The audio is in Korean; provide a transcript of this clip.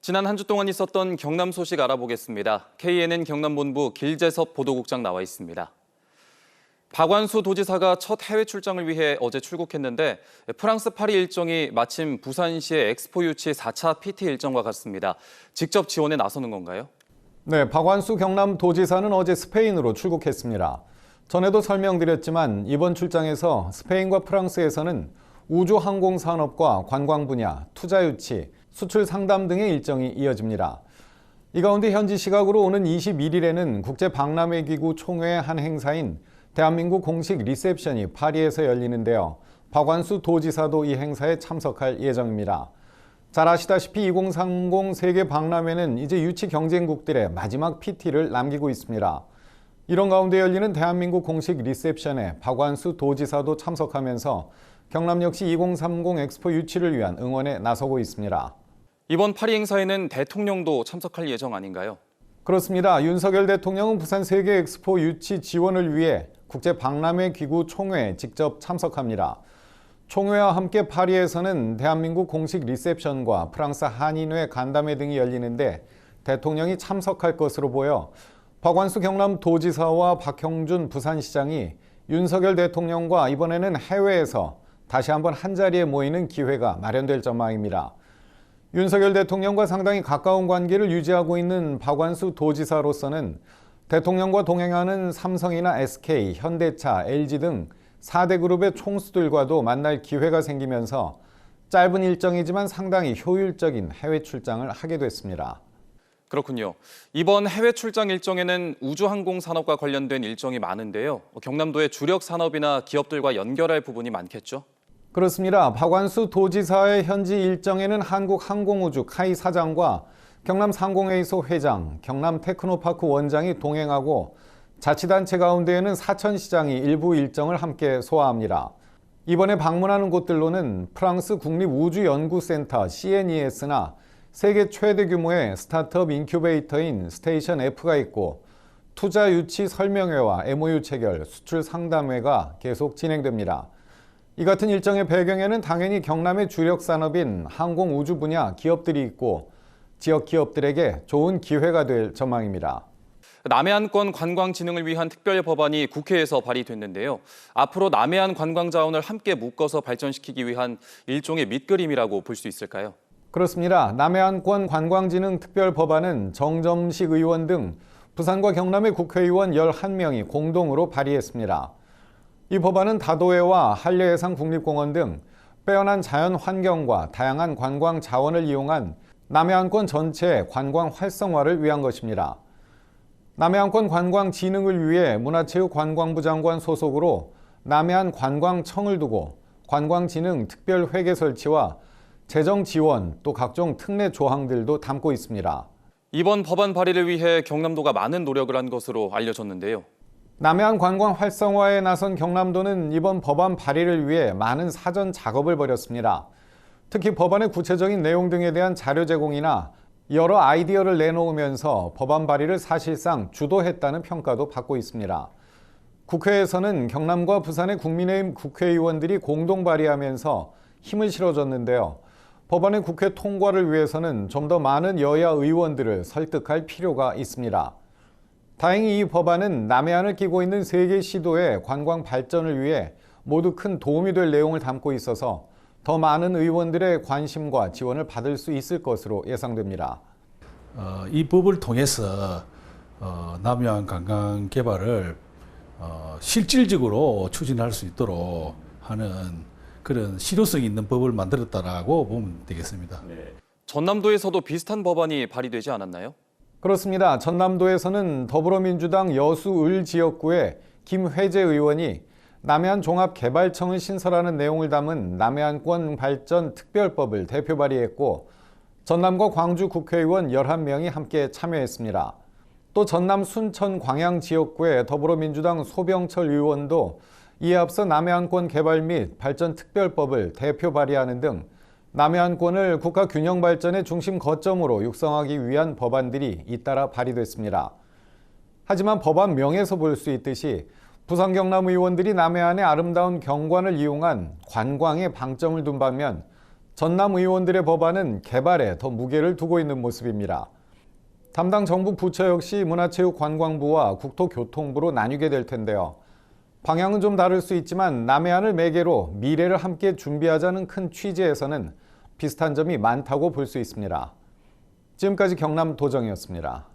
지난 한 주 동안 있었던 경남 소식 알아보겠습니다. KNN 경남본부 길재섭 보도국장 나와 있습니다. 박완수 도지사가 첫 해외 출장을 위해 어제 출국했는데 프랑스 파리 일정이 마침 부산시의 엑스포 유치 4차 PT 일정과 같습니다. 직접 지원에 나서는 건가요? 네, 박완수 경남도지사는 어제 스페인으로 출국했습니다. 전에도 설명드렸지만 이번 출장에서 스페인과 프랑스에서는 우주항공산업과 관광 분야, 투자 유치, 수출 상담 등의 일정이 이어집니다. 이 가운데 현지 시각으로 오는 21일에는 국제박람회기구 총회의 한 행사인 대한민국 공식 리셉션이 파리에서 열리는데요. 박완수 도지사도 이 행사에 참석할 예정입니다. 잘 아시다시피 2030 세계박람회는 이제 유치 경쟁국들의 마지막 PT를 남기고 있습니다. 이런 가운데 열리는 대한민국 공식 리셉션에 박완수 도지사도 참석하면서 경남 역시 2030 엑스포 유치를 위한 응원에 나서고 있습니다. 이번 파리 행사에는 대통령도 참석할 예정 아닌가요? 그렇습니다. 윤석열 대통령은 부산 세계 엑스포 유치 지원을 위해 국제박람회 기구 총회에 직접 참석합니다. 총회와 함께 파리에서는 대한민국 공식 리셉션과 프랑스 한인회 간담회 등이 열리는데 대통령이 참석할 것으로 보여 박완수 경남도지사와 박형준 부산시장이 윤석열 대통령과 이번에는 해외에서 다시 한번 한자리에 모이는 기회가 마련될 전망입니다. 윤석열 대통령과 상당히 가까운 관계를 유지하고 있는 박완수 도지사로서는 대통령과 동행하는 삼성이나 SK, 현대차, LG 등 4대 그룹의 총수들과도 만날 기회가 생기면서 짧은 일정이지만 상당히 효율적인 해외 출장을 하게 됐습니다. 그렇군요. 이번 해외 출장 일정에는 우주항공 산업과 관련된 일정이 많은데요. 경남도의 주력 산업이나 기업들과 연결할 부분이 많겠죠? 그렇습니다. 박완수 도지사의 현지 일정에는 한국항공우주 카이 사장과 경남상공회의소 회장, 경남테크노파크 원장이 동행하고 자치단체 가운데에는 사천시장이 일부 일정을 함께 소화합니다. 이번에 방문하는 곳들로는 프랑스 국립우주연구센터 CNES나 세계 최대 규모의 스타트업 인큐베이터인 스테이션 F가 있고 투자 유치 설명회와 MOU 체결, 수출 상담회가 계속 진행됩니다. 이 같은 일정의 배경에는 당연히 경남의 주력 산업인 항공우주 분야 기업들이 있고 지역 기업들에게 좋은 기회가 될 전망입니다. 남해안권 관광 진흥을 위한 특별 법안이 국회에서 발의됐는데요. 앞으로 남해안 관광 자원을 함께 묶어서 발전시키기 위한 일종의 밑그림이라고 볼 수 있을까요? 그렇습니다. 남해안권 관광진흥 특별 법안은 정점식 의원 등 부산과 경남의 국회의원 11명이 공동으로 발의했습니다. 이 법안은 다도해와 한려해상 국립공원 등 빼어난 자연 환경과 다양한 관광 자원을 이용한 남해안권 전체의 관광 활성화를 위한 것입니다. 남해안권 관광 진흥을 위해 문화체육관광부 장관 소속으로 남해안 관광청을 두고 관광진흥 특별회계 설치와 재정 지원 또 각종 특례 조항들도 담고 있습니다. 이번 법안 발의를 위해 경남도가 많은 노력을 한 것으로 알려졌는데요. 남해안 관광 활성화에 나선 경남도는 이번 법안 발의를 위해 많은 사전 작업을 벌였습니다. 특히 법안의 구체적인 내용 등에 대한 자료 제공이나 여러 아이디어를 내놓으면서 법안 발의를 사실상 주도했다는 평가도 받고 있습니다. 국회에서는 경남과 부산의 국민의힘 국회의원들이 공동 발의하면서 힘을 실어줬는데요. 법안의 국회 통과를 위해서는 좀 더 많은 여야 의원들을 설득할 필요가 있습니다. 다행히 이 법안은 남해안을 끼고 있는 세 개 시도의 관광 발전을 위해 모두 큰 도움이 될 내용을 담고 있어서 더 많은 의원들의 관심과 지원을 받을 수 있을 것으로 예상됩니다. 이 법을 통해서 남해안 관광 개발을 실질적으로 추진할 수 있도록 하는 그런 실효성 있는 법을 만들었다라고 보면 되겠습니다. 전남도에서도 비슷한 법안이 발의되지 않았나요? 그렇습니다. 전남도에서는 더불어민주당 여수을 지역구의 김회재 의원이 남해안 종합개발청을 신설하는 내용을 담은 남해안권 발전 특별법을 대표 발의했고 전남과 광주 국회의원 11명이 함께 참여했습니다. 또 전남 순천 광양 지역구의 더불어민주당 소병철 의원도 이에 앞서 남해안권 개발 및 발전 특별법을 대표 발의하는 등 남해안권을 국가 균형 발전의 중심 거점으로 육성하기 위한 법안들이 잇따라 발의됐습니다. 하지만 법안명에서 볼 수 있듯이 부산 경남 의원들이 남해안의 아름다운 경관을 이용한 관광에 방점을 둔 반면 전남 의원들의 법안은 개발에 더 무게를 두고 있는 모습입니다. 담당 정부 부처 역시 문화체육관광부와 국토교통부로 나뉘게 될 텐데요. 방향은 좀 다를 수 있지만 남해안을 매개로 미래를 함께 준비하자는 큰 취지에서는 비슷한 점이 많다고 볼 수 있습니다. 지금까지 경남 도정이었습니다.